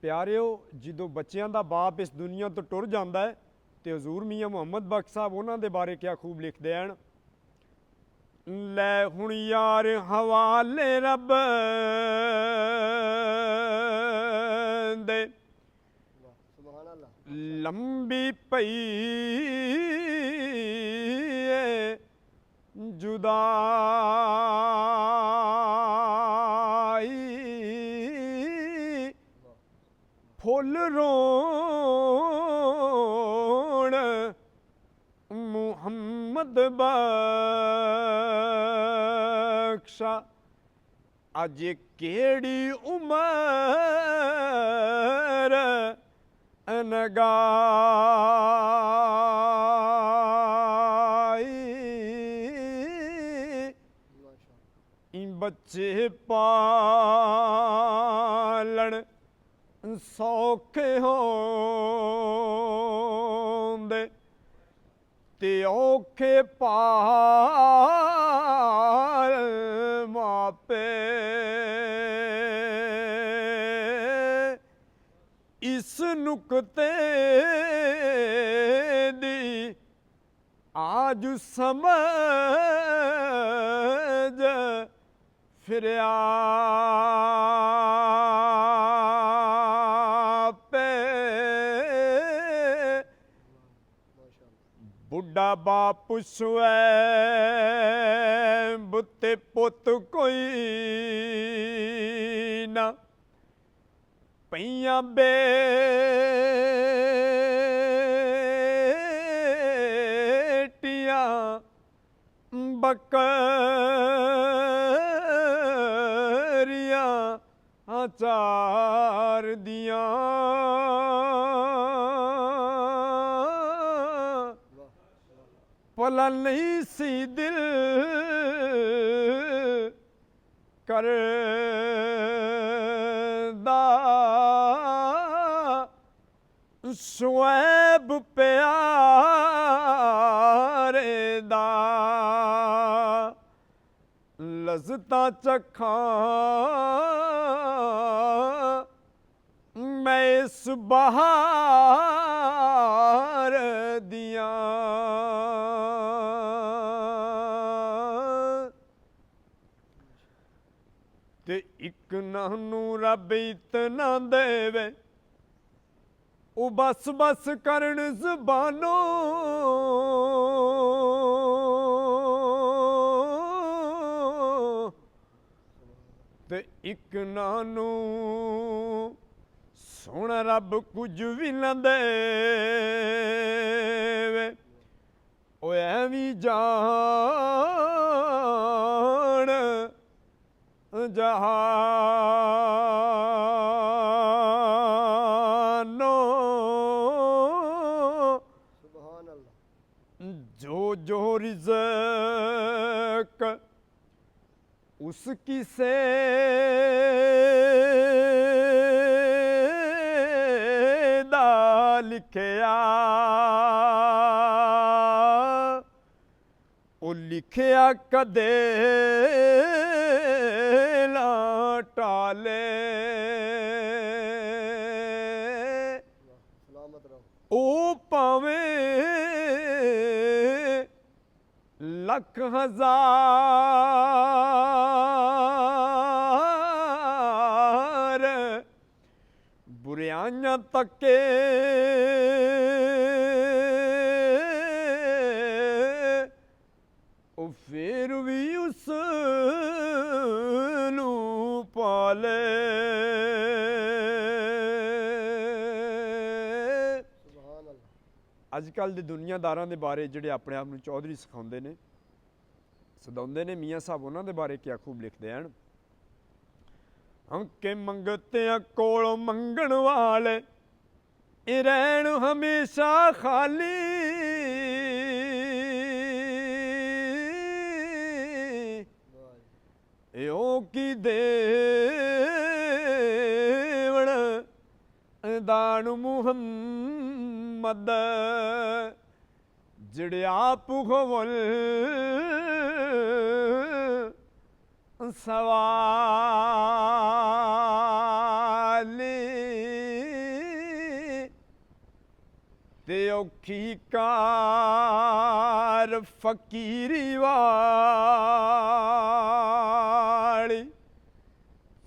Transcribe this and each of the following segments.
ਪਿਆਰਿਓ, ਜਦੋਂ ਬੱਚਿਆਂ ਦਾ ਬਾਪ ਇਸ ਦੁਨੀਆ ਤੋਂ ਟੁਰ ਜਾਂਦਾ ਹੈ ਤੇ ਹਜ਼ੂਰ ਮੀਆਂ ਮੁਹੰਮਦ ਬਖਸ਼ ਸਾਹਿਬ ਉਹਨਾਂ ਦੇ ਬਾਰੇ ਕਿਆ ਖੂਬ ਲਿਖਦੇ ਹਨ। ਲੈ ਹੁਣ ਯਾਰ ਹਵਾਲੇ ਰੱਬ ਦੇ ਲੰਬੀ ਪਈ ਜੁਦਾਈ ਫੁੱਲ ਰੋਣ ਮੁਹੰਮਦ ਬਖਸ਼ਾ ਅੱਜ ਕਿਹੜੀ ਉਮਰ ਅਨਗਾਈ ਬੱਚੇ ਪਾਲਣ ਸੌਖੇ ਹੋਂਦੇ ਤੇ ਔਖੇ ਪਾਲ ਮਾਪੇ ਇਸ ਨੁਕਤੇ ਦੀ ਆਜ ਸਮਝ ਫਿਰਿਆ ਬੁੱਢਾ ਬਾਪ ਪੁੱਛੇ ਬੁੱਤੇ ਪੁੱਤ ਕੋਈ ਨਾ ਪਈਆਂ ਬੇਟੀਆਂ ਬੱਕਰੀਆਂ ਚਾਰ ਦੀਆਂ ਭਲਾ ਨਹੀਂ ਸੀ ਦਿਲ ਕਰਦਾ ਸ਼ੁਐਬ ਪਿਆਰੇ ਦਾ ਲਜ਼ਤਾਂ ਚੱਖਾਂ ਮੈਂ ਇਸ ਬਹਾਰ ਦੀਆਂ ਤੇ ਇੱਕ ਨੂੰ ਰੱਬ ਇਤਨਾ ਦੇਵੇ ਉਹ ਬਸ ਬਸ ਕਰਨ ਜ਼ਬਾਨੋਂ ਤੇ ਇੱਕ ਨੂੰ ਸੁਣ ਰੱਬ ਕੁਝ ਵੀ ਨਾ ਦੇਵੇ ਉਹ ਐਵੇਂ ਜਾਣ ਜਹਾਨੋ ਸੁਭਾਨ ਅੱਲਾਹ ਜੋ ਜੋ ਰਿਜ਼ਕ ਉਸ ਕਿਸੇ ਦਾ ਲਿਖਿਆ ਉਹ ਲਿਖਿਆ ਕਦੇ ਨਾ ਟਾਲੇ ਉਹ ਭਾਵੇਂ ਲੱਖ ਹਜ਼ਾਰ ਬੁਰਿਆਈਆਂ ਤੱਕੇ ਉਹ ਫਿਰ ਵੀ ਉਸ ਨੂੰ ਪਾਲੇ ਅੱਜ ਕੱਲ੍ਹ ਦੇ ਦੁਨੀਆਦਾਰਾਂ ਦੇ ਬਾਰੇ ਜਿਹੜੇ ਆਪਣੇ ਆਪ ਨੂੰ ਚੌਧਰੀ ਸਿਖਾਉਂਦੇ ਨੇ ਸਦਾਉਂਦੇ ਨੇ ਮੀਆਂ ਸਾਹਿਬ ਉਹਨਾਂ ਦੇ ਬਾਰੇ ਕਿਆ ਖੂਬ ਲਿਖਦੇ ਹਨ। ਅੰਕੇ ਮੰਗਤਿਆਂ ਕੋਲੋਂ ਮੰਗਣ ਵਾਲੇ ਇਹ ਰਹਿਣ ਹਮੇਸ਼ਾ ਖਾਲੀ ਉਹ ਕੀ ਦੇਵਣ ਦਾਨ ਮੁਹੰਮਦ ਜਿਹੜੇ ਆਪ ਹੋਵਲ ਸਵਾਲੀ ਤੇ ਔਖੀ ਕਾਰ ਫਕੀਰੀ ਵਾਲੀ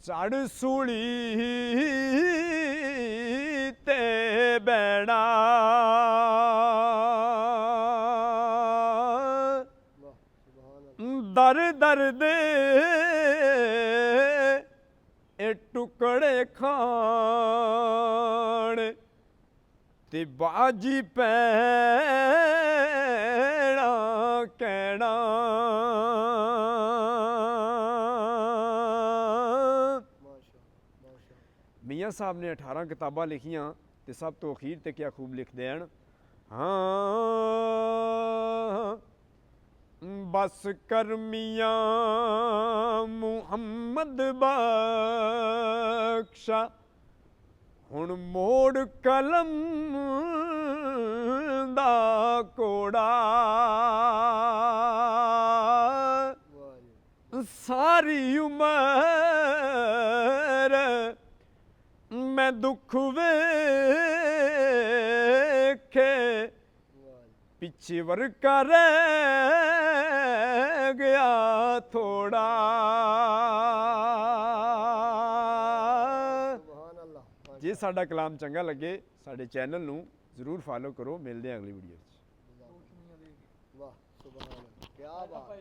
ਚੜ ਸੂਲੀ ਤੇ ਬੈਣਾ ਦਰ ਦਰ ਦੇ ਇਹ ਟੁਕੜੇ ਖਾਣ ਤੇ ਬਾਜੀ ਪੈਣਾ ਕਹਿਣਾ ਮੀਆਂ ਸਾਹਿਬ ਨੇ 18 ਕਿਤਾਬਾਂ ਲਿਖੀਆਂ ਤੇ ਸਭ ਤੋਂ ਅਖੀਰ ਤੇ ਕਿਆ ਖੂਬ ਲਿਖਦੇ ਹਨ ਹਾਂ ਬਸ ਕਰ ਮੀਆਂ ਮੁਹੰਮਦ ਬਖਸ਼ਾ ਹੁਣ ਮੋੜ ਕਲਮ ਦਾ ਕੋੜਾ ਸਾਰੀ ਉਮਰ ਮੈਂ ਦੁੱਖ ਵੇਖੇ ਪਿੱਛੇ ਵਰਕਾ ਰਹਿ ਗਿਆ ਥੋੜਾ ਜੇ ਸਾਡਾ ਕਲਾਮ ਚੰਗਾ ਲੱਗੇ ਸਾਡੇ ਚੈਨਲ ਨੂੰ ਜ਼ਰੂਰ ਫਾਲੋ ਕਰੋ ਮਿਲਦੇ ਹਾਂ ਅਗਲੀ ਵੀਡੀਓ 'ਚ ਵਾਹ ਸੁਭਾਨ ਅੱਲਾਹ ਕੀ ਬਾਤ